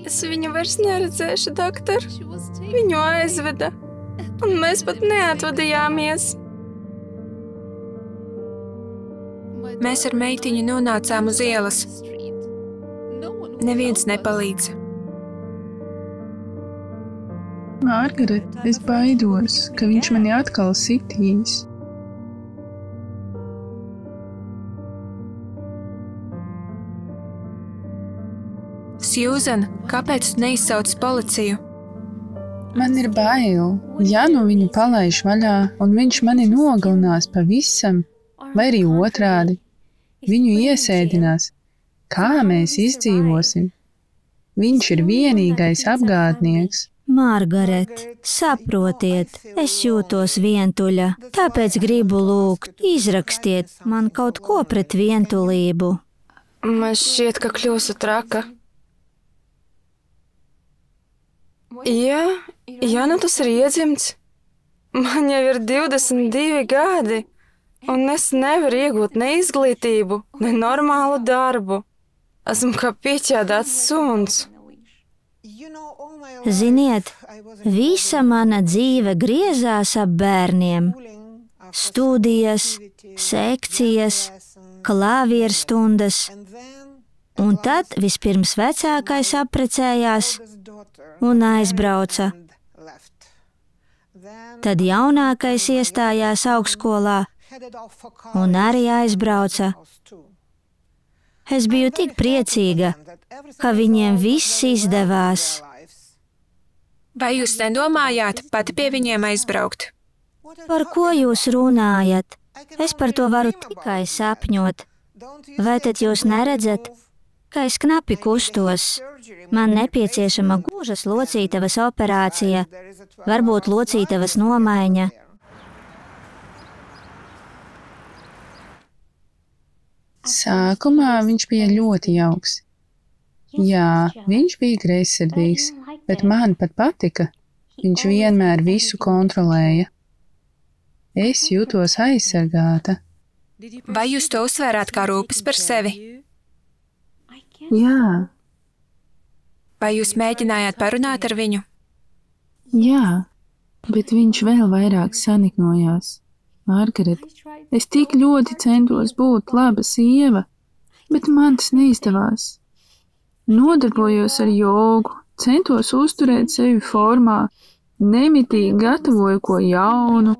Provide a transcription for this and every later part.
Es viņu vairs neredzēšu, doktor. Viņu aizveda, un mēs pat neatvadījāmies. Mēs ar meitiņu nonācām uz ielas. Neviens nepalīdz. Margaret, es baidos, ka viņš mani atkal sitīs. Sjūzan, kāpēc tu neizsauc policiju? Man ir bail, ja nu viņu palaiž vaļā, un viņš mani nogalinās pavisam, vai arī otrādi. Viņu iesēdinās. Kā mēs izdzīvosim? Viņš ir vienīgais apgādnieks. Margaret, saprotiet, es jūtos vientuļa, tāpēc gribu lūgt, izrakstiet man kaut ko pret vientulību. Man šķiet, ka kļūstu traka. Jā, nu tas ir iedzimts. Man jau ir 22 gadi, un es nevaru iegūt ne izglītību, ne normālu darbu. Esmu kā pieķēdāts suns. Ziniet, visa mana dzīve griezās ap bērniem. Studijas, sekcijas, klavierstundas. Un tad vispirms vecākais apprecējās un aizbrauca. Tad jaunākais iestājās augstskolā un arī aizbrauca. Es biju tik priecīga, ka viņiem viss izdevās. Vai jūs nedomājāt pati pie viņiem aizbraukt? Par ko jūs runājat? Es par to varu tikai sapņot. Vai tad jūs neredzat, ka es knapi kustos? Man nepieciešama gūžas locītavas operācija, varbūt locītavas nomaiņa. Sākumā viņš bija ļoti jauks. Jā, viņš bija greizsirdīgs, bet man pat patika. Viņš vienmēr visu kontrolēja. Es jūtos aizsargāta. Vai jūs to uzsvērāt kā rūpes par sevi? Jā. Vai jūs mēģinājāt parunāt ar viņu? Jā, bet viņš vēl vairāk saniknojās. Margaret, es tik ļoti centos būt laba sieva, bet man tas neizdevās. Nodarbojos ar jogu, centos uzturēt sevi formā, nemitīgi gatavoju ko jaunu.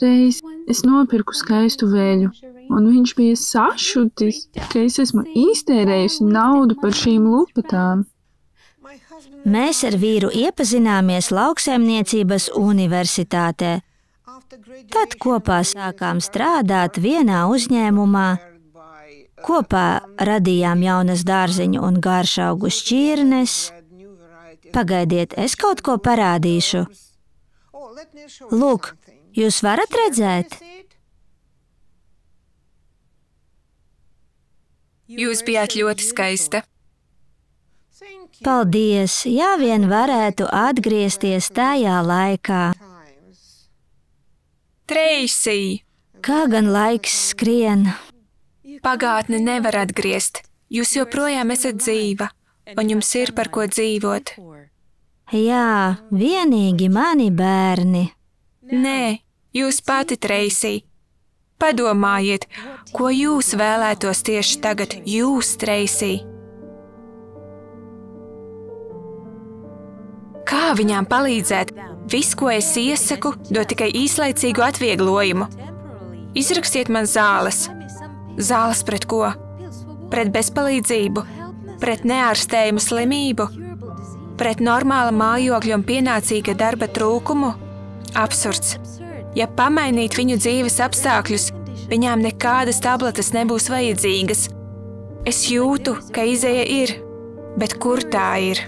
Reiz es nopirku skaistu veļu, un viņš bija sašutis, ka es esmu iztērējusi naudu par šīm lupatām. Mēs ar vīru iepazināmies lauksaimniecības universitātē. Tad kopā sākām strādāt vienā uzņēmumā. Kopā radījām jaunas dārzeņu un garšaugu šķirnes. Pagaidiet, es kaut ko parādīšu. Lūk, jūs varat redzēt? Jūs bijāt ļoti skaista. Paldies, ja vien varētu atgriezties tajā laikā. Treisī! Kā gan laiks skrien? Pagātni nevar atgriezt. Jūs joprojām esat dzīva, un jums ir par ko dzīvot. Jā, vienīgi mani bērni. Nē, jūs pati, Treisī. Padomājiet, ko jūs vēlētos tieši tagad, jūs, Treisī. Kā viņām palīdzēt? Viss, ko es iesaku, dod tikai īslaicīgu atvieglojumu. Izrakstiet man zāles. Zāles pret ko? Pret bezpalīdzību, pret neārstējumu slimību, pret normāla mājokļa un pienācīga darba trūkumu? Absurds. Ja pamainīt viņu dzīves apstākļus, viņām nekādas tabletes nebūs vajadzīgas. Es jūtu, ka izeja ir, bet kur tā ir?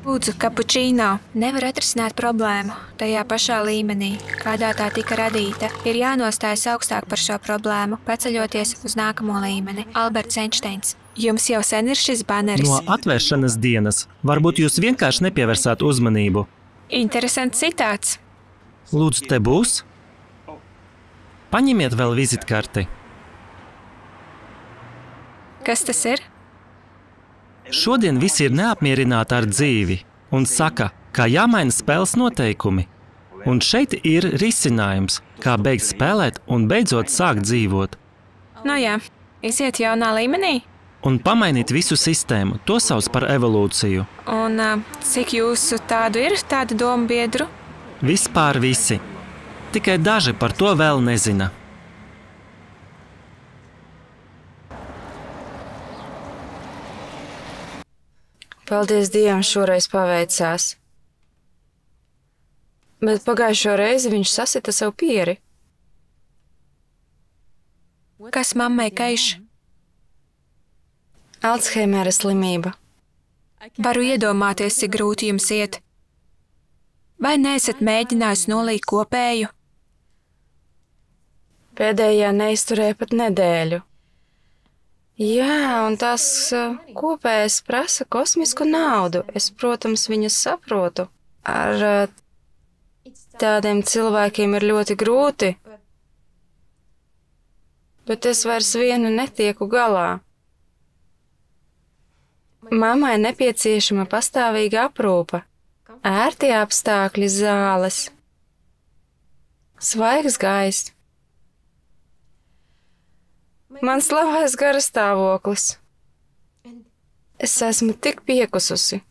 Lūdzu, kapučīno. Nevar atrisināt problēmu tajā pašā līmenī, kādā tā tika radīta. Ir jānostājas augstāk par šo problēmu, paceļoties uz nākamo līmeni. Alberts Einsteins. Jums jau sen ir šis baneris. No atvēršanas dienas. Varbūt jūs vienkārši nepievērsāt uzmanību. Interesants citāts. Lūdzu, te būs? Paņemiet vēl vizitkarti. Kas tas ir? Šodien visi ir neapmierināti ar dzīvi un saka, kā jāmaina spēles noteikumi. Un šeit ir risinājums, kā beigt spēlēt un beidzot sākt dzīvot. Nu jā, iziet jaunā līmenī. Un pamainīt visu sistēmu, to sauc par evolūciju. Un cik jūsu tādu domu biedru? Vispār visi. Tikai daži par to vēl nezina. Paldies Dievam, šoreiz paveicās. Bet pagājušo reizi viņš sasita sev pieri. Kas mammai kaiš? Alzheimera slimība. Varu iedomāties, cik grūti jums iet. Vai neesat mēģinājis nolīt kopēju? Pēdējā neizturēja pat nedēļu. Jā, un tās kopējas prasa kosmisku naudu. Es, protams, viņus saprotu. Ar tādiem cilvēkiem ir ļoti grūti. Bet es vairs vienu netieku galā. Mammai nepieciešama pastāvīga aprūpe, ērti apstākļi, zāles, svaigs gaiss. Mans labais garastāvoklis. Es esmu tik piekususi.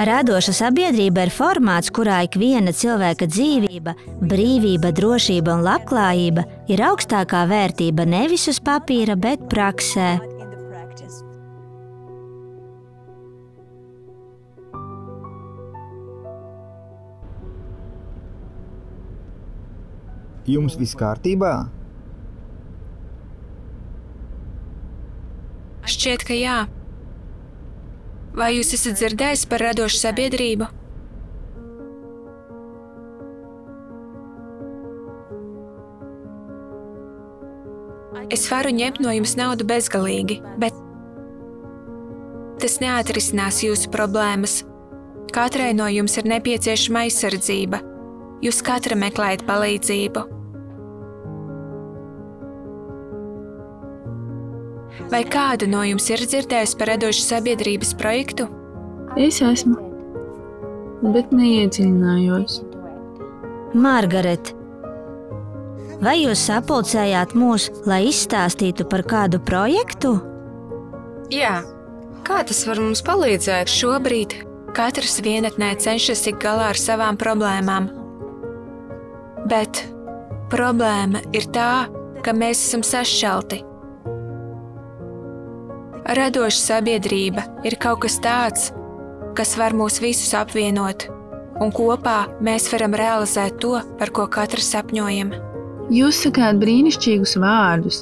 Radoša sabiedrība ir formāts, kurā ikviena cilvēka dzīvība, brīvība, drošība un labklājība ir augstākā vērtība nevis uz papīra, bet praksē. Jums viss kārtībā? Šķiet, ka jā. Vai jūs esat dzirdējis par radošu sabiedrību? Es varu ņemt no jums naudu bezgalīgi, bet tas neatrisinās jūsu problēmas. Katrai no jums ir nepieciešama aizsardzība. Jūs katra meklējat palīdzību. Vai kāda no jums ir dzirdējusi par radošu sabiedrības projektu? Es esmu, bet neiedziļinājos. Margaret, vai jūs sapulcējāt mūs, lai izstāstītu par kādu projektu? Jā, kā tas var mums palīdzēt? Šobrīd katrs vienatnē cenšas tikt galā ar savām problēmām. Bet problēma ir tā, ka mēs esam sašķelti. Radoša sabiedrība ir kaut kas tāds, kas var mūs visus apvienot, un kopā mēs varam realizēt to, par ko katrs sapņojam. Jūs sakāt brīnišķīgus vārdus,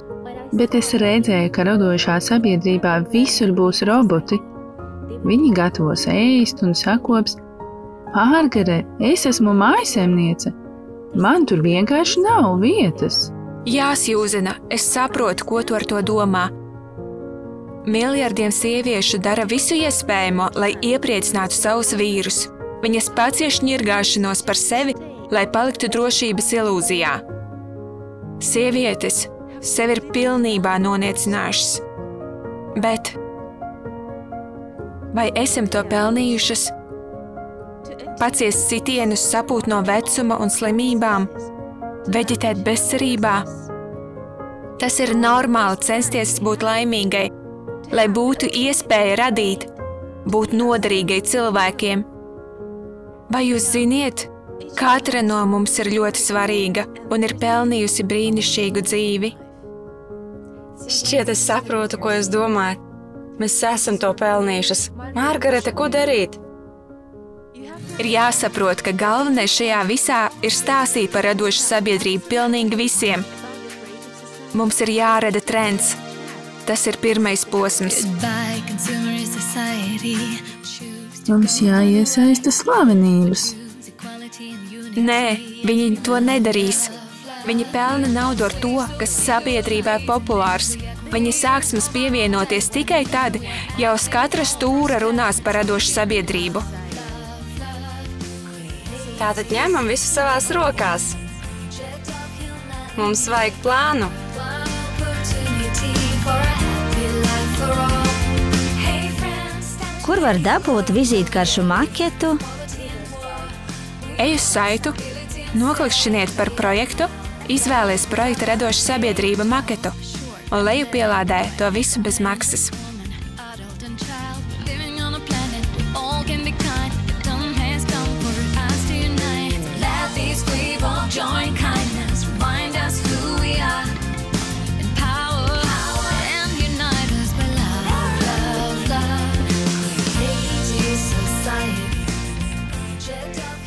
bet es redzēju, ka radošā sabiedrībā visur būs roboti. Viņi gatavos ēst un sakops. Margaret, es esmu mājasemniece. Man tur vienkārši nav vietas. Jā, Sjūzena, es saprotu, ko tu ar to domā. Miljardiem sieviešu dara visu iespējamo, lai iepriecinātu savus vīrus. Viņas pacieš ņirgāšanos par sevi, lai paliktu drošības ilūzijā. Sievietes sevi ir pilnībā noniecinājušas. Bet vai esam to pelnījušas? Paciest sitienus, sapūt no vecuma un slimībām, veģetēt bezcerībā. Tas ir normāli censties būt laimīgai, lai būtu iespēja radīt, būt noderīgai cilvēkiem. Vai jūs ziniet, katra no mums ir ļoti svarīga un ir pelnījusi brīnišķīgu dzīvi? Šķiet, es saprotu, ko jūs domājat. Mēs esam to pelnījušas. Margarete, ko darīt? Ir jāsaprot, ka galvenais šajā visā ir stāstīt par radošu sabiedrību pilnīgi visiem. Mums ir jārada trends. Tas ir pirmais posms. Mums jāiesaista slavenības. Nē, viņi to nedarīs. Viņi pelna naudu ar to, kas sabiedrībā ir populārs. Viņi sāks mums pievienoties tikai tad, ja uz katra stūra runās par radošu sabiedrību. Tātad ņemam visu savās rokās. Mums vajag plānu. Kur var dabūt vizītkaršu maketu? Ej uz saitu, noklikšķiniet par projektu, izvēlies projekta radoša sabiedrība maketu un lejupielādē to visu bez maksas.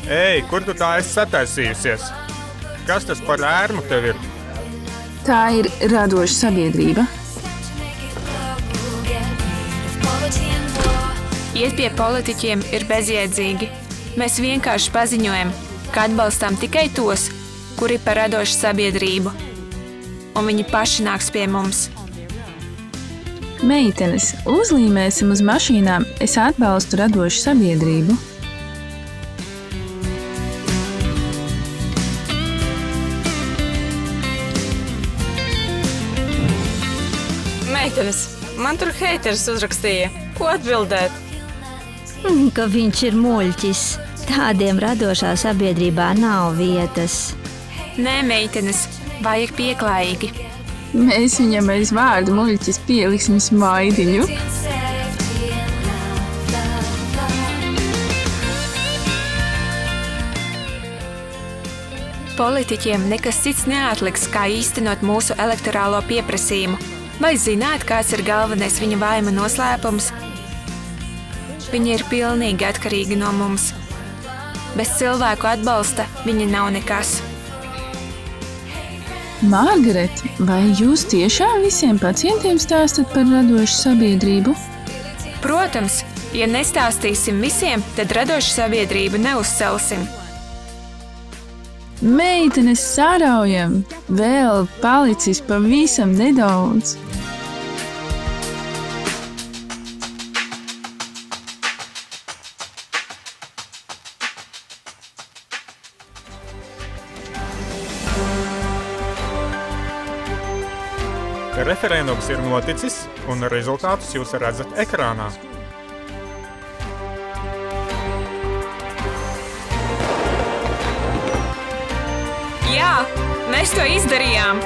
Ei, kur tu tā esi sataisījusies? Kas tas par ērmu tev ir? Tā ir radoša sabiedrība. Iet pie politiķiem ir bezjēdzīgi. Mēs vienkārši paziņojam, ka atbalstām tikai tos, kuri par radošu sabiedrību. Un viņi paši nāks pie mums. Meitenes, uzlīmēsim uz mašīnām, es atbalstu radošu sabiedrību. Meitenes, man tur heiteris uzrakstīja. Ko atbildēt? Ka viņš ir muļķis. Tādiem radošā sabiedrībā nav vietas. Nē, meitenes, vajag pieklājīgi. Mēs viņam aiz vārdu muļķis pieliksim smaidiņu. Politiķiem nekas cits neatliks, kā īstenot mūsu elektorālo pieprasījumu. Vai zināt, kāds ir galvenais viņa vājuma noslēpums? Viņi ir pilnīgi atkarīgi no mums. Bez cilvēku atbalsta viņi nav nekas. Margaret, vai jūs tiešām visiem pacientiem stāstat par radošu sabiedrību? Protams, ja nestāstīsim visiem, tad radošu sabiedrību neuzcelsim. Meitenes, saraujam! Vēl palicis pavisam nedaudz. Referendums ir noticis, un rezultātus jūs redzat ekrānā. Jā, mēs to izdarījām!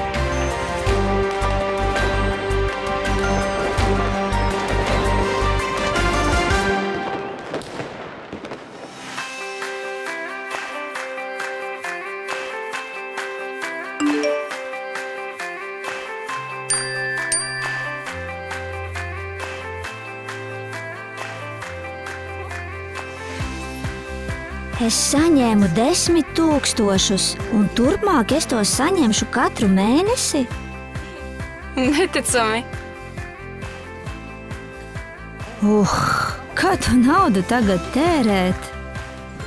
Es saņēmu 10 000, un turpmāk es tos saņemšu katru mēnesi? Neticami. Kā tu naudu tagad tērēt?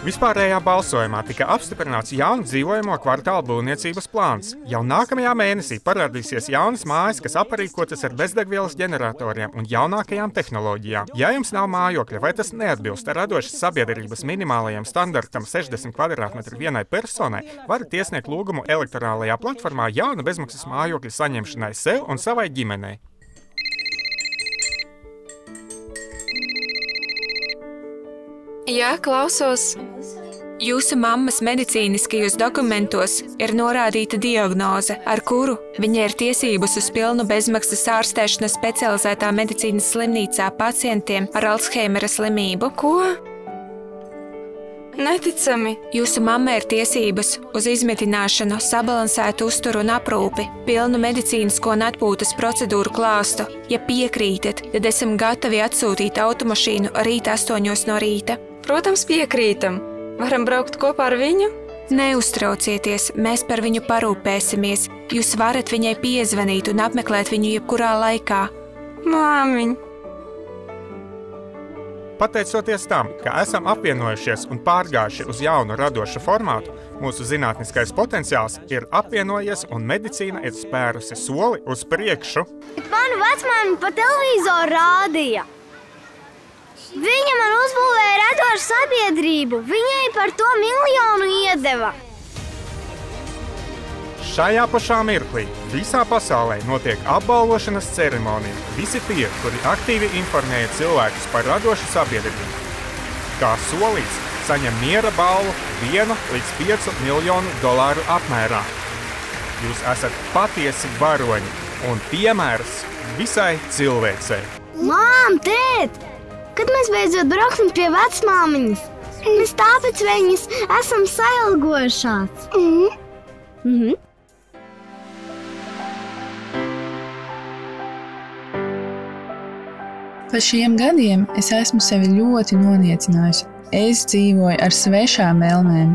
Vispārējā balsojumā tika apstiprināts jauns dzīvojamo kvartālu būvniecības plāns. Jau nākamajā mēnesī parādīsies jaunas mājas, kas aprīkotas ar bezdegvielas ģeneratoriem un jaunākajām tehnoloģijām. Ja jums nav mājokļa vai tas neatbilst radošas sabiedrības minimālajiem standartam 60 kvadrātmetru vienai personai, varat iesniegt lūgumu elektorālajā platformā jauna bezmaksas mājokļa saņemšanai sev un savai ģimenei. Jā, klausos. Jūsu mammas medicīniskajos dokumentos ir norādīta diagnoze, ar kuru viņa ir tiesības uz pilnu bezmaksas ārstēšanu specializētā medicīnas slimnīcā pacientiem ar Alzheimera slimību. Ko? Neticami. Jūsu mamma ir tiesības uz izmitināšanu, sabalansētu uzturu un aprūpi, pilnu medicīnisko un atpūtas procedūru klāstu. Ja piekrītat, tad esam gatavi atsūtīt automašīnu rīt 8 no rīta. Protams, piekrītam. Varam braukt kopā ar viņu? Neuztraucieties, mēs par viņu parūpēsimies. Jūs varat viņai piezvanīt un apmeklēt viņu jebkurā laikā. Māmiņ! Pateicoties tam, ka esam apvienojušies un pārgājuši uz jaunu radošu formātu, mūsu zinātniskais potenciāls ir apvienojies un medicīna ir spērusi soli uz priekšu. Manu vecmāmiņu pa televizoru rādīja. Viņa man uzbūvēja radošu sabiedrību. Viņai par to 1 miljonu iedeva. Šajā pašā mirklī visā pasaulē notiek apbalvošanas ceremonija. Visi tie, kuri aktīvi informēja cilvēkus par radošu sabiedrību. Kā solīts, saņem miera balvu 1 līdz 5 miljonu dolāru apmērā. Jūs esat patiesi varoņi un piemērs visai cilvēcei. Mām, tēt, kad mēs beidzot brauksim pie vecmāmiņas? Mēs tāpēc viņas esam sailgojušās. Pa šiem gadiem es esmu sevi ļoti noniecinājusi. Es dzīvoju ar svešām vēlmēm.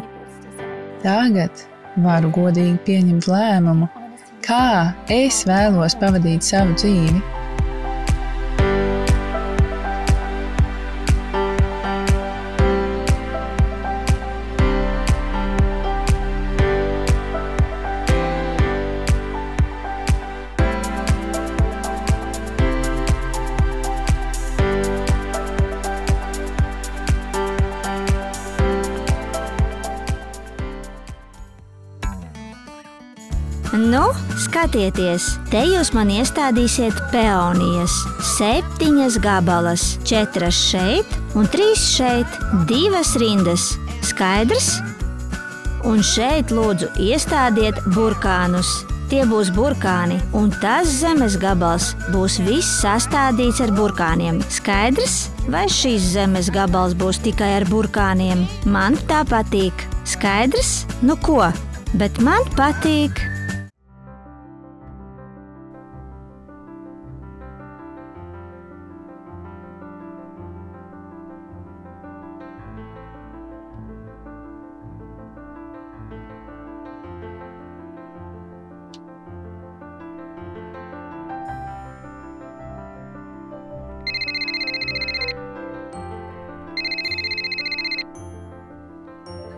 Tagad varu godīgi pieņemt lēmumu, kā es vēlos pavadīt savu dzīvi. Nu, skatieties, te jūs man iestādīsiet peonijas. 7 gabalas, 4 šeit un 3 šeit, 2 rindas. Skaidrs? Un šeit lūdzu iestādiet burkānus. Tie būs burkāni, un tas zemes gabals būs viss sastādīts ar burkāniem. Skaidrs? Vai šīs zemes gabals būs tikai ar burkāniem? Man tā patīk. Skaidrs? Nu ko? Bet man patīk.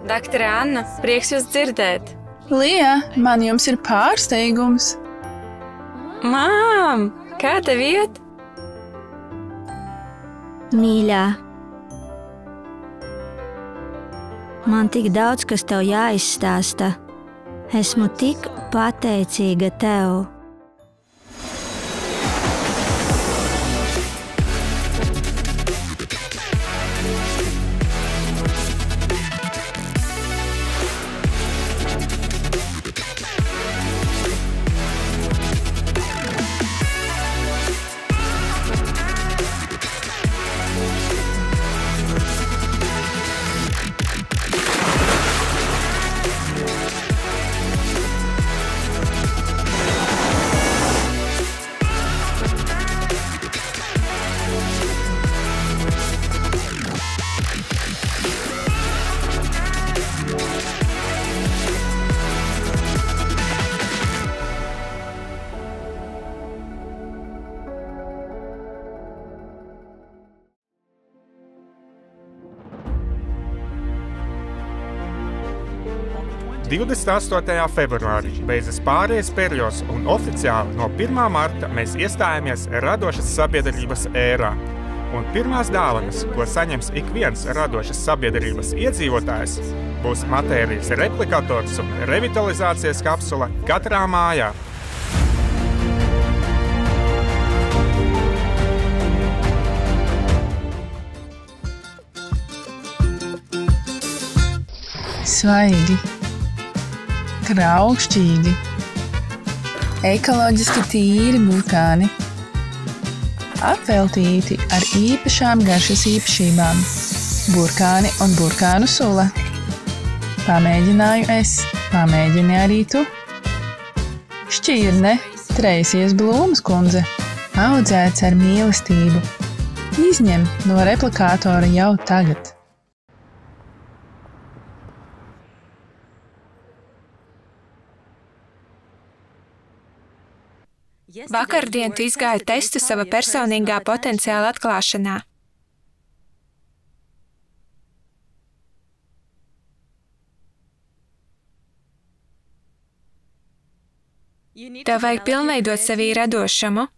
Daktore Anna, prieks jūs dzirdēt. Lija, man jums ir pārsteigums. Mām, kā tev iet? Mīļā, man tik daudz, kas tev jāizstāsta. Esmu tik pateicīga tev. Februārī beidzas pārējais periods un oficiāli no 1. marta mēs iestājāmies radošas sabiedrības ērā. Un pirmās dāvanas, ko saņems ik viens radošas sabiedrības iedzīvotājs, būs matērijas replikators un revitalizācijas kapsula katrā mājā. Svaigi, kraukšķīgi, ekoloģiski tīri burkāni, apveltīti ar īpašām garšas īpašībām, burkāni un burkānu sula. Pamēģināju es, pamēģini arī tu. Šķirne, Treisijas Blūmas kundze, audzēts ar mīlestību. Izņem no replikātora jau tagad. Vakardien tu izgāji testu sava personīgā potenciāla atklāšanā. Tev vajag pilnveidot sevī radošumu.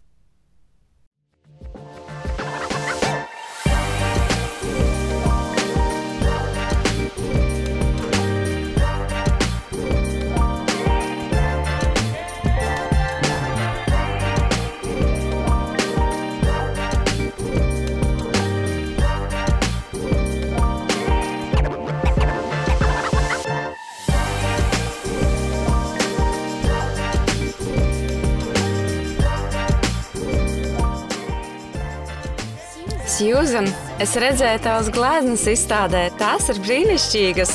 Sjūzan, es redzēju tavas gleznas izstādē, tās ir brīnišķīgas.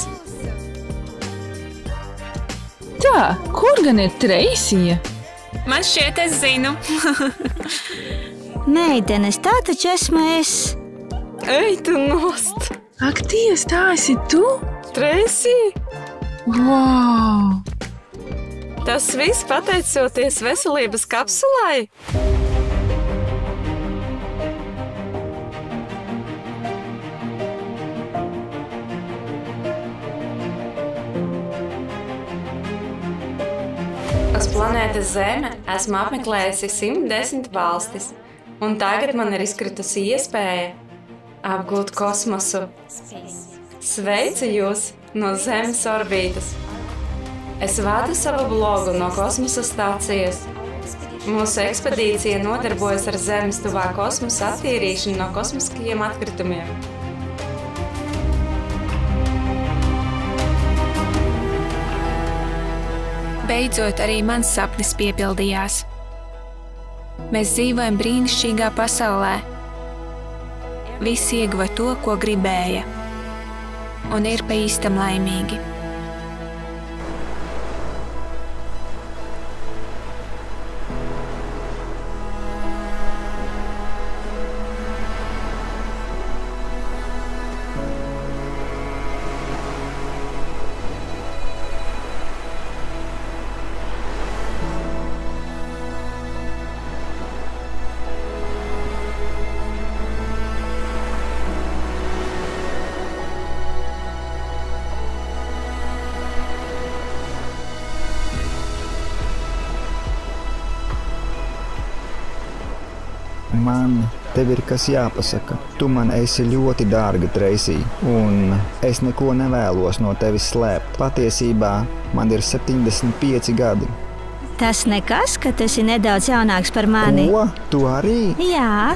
Tā, kur gan ir Treisija? Man šķiet, es zinu. Meitenes, tā taču esmu es. Ej, tu nost! Ak, Dievs, tā esi tu? Treisī! Wow! Tas viss pateicoties veselības kapsulai? Uz planētas Zeme esmu apmeklējusi 110 valstis, un tagad man ir izkritusi iespēja apgūt kosmosu. Sveicu jūs no Zemes orbītas! Es vadu savu blogu no kosmosa stācijas. Mūsu ekspedīcija nodarbojas ar Zemes tuvā kosmosa attīrīšanu no kosmiskajiem atkritumiem. Beidzot, arī mans sapnis piepildījās. Mēs dzīvojam brīnišķīgā pasaulē. Visi ieguva to, ko gribēja, un ir pa īstam laimīgi. Man tev ir kas jāpasaka. Tu man esi ļoti dārga, Treisī, un es neko nevēlos no tevis slēpt. Patiesībā man ir 75 gadi. Tas nekas, ka tu esi nedaudz jaunāks par mani. Ko? Tu arī? Jā.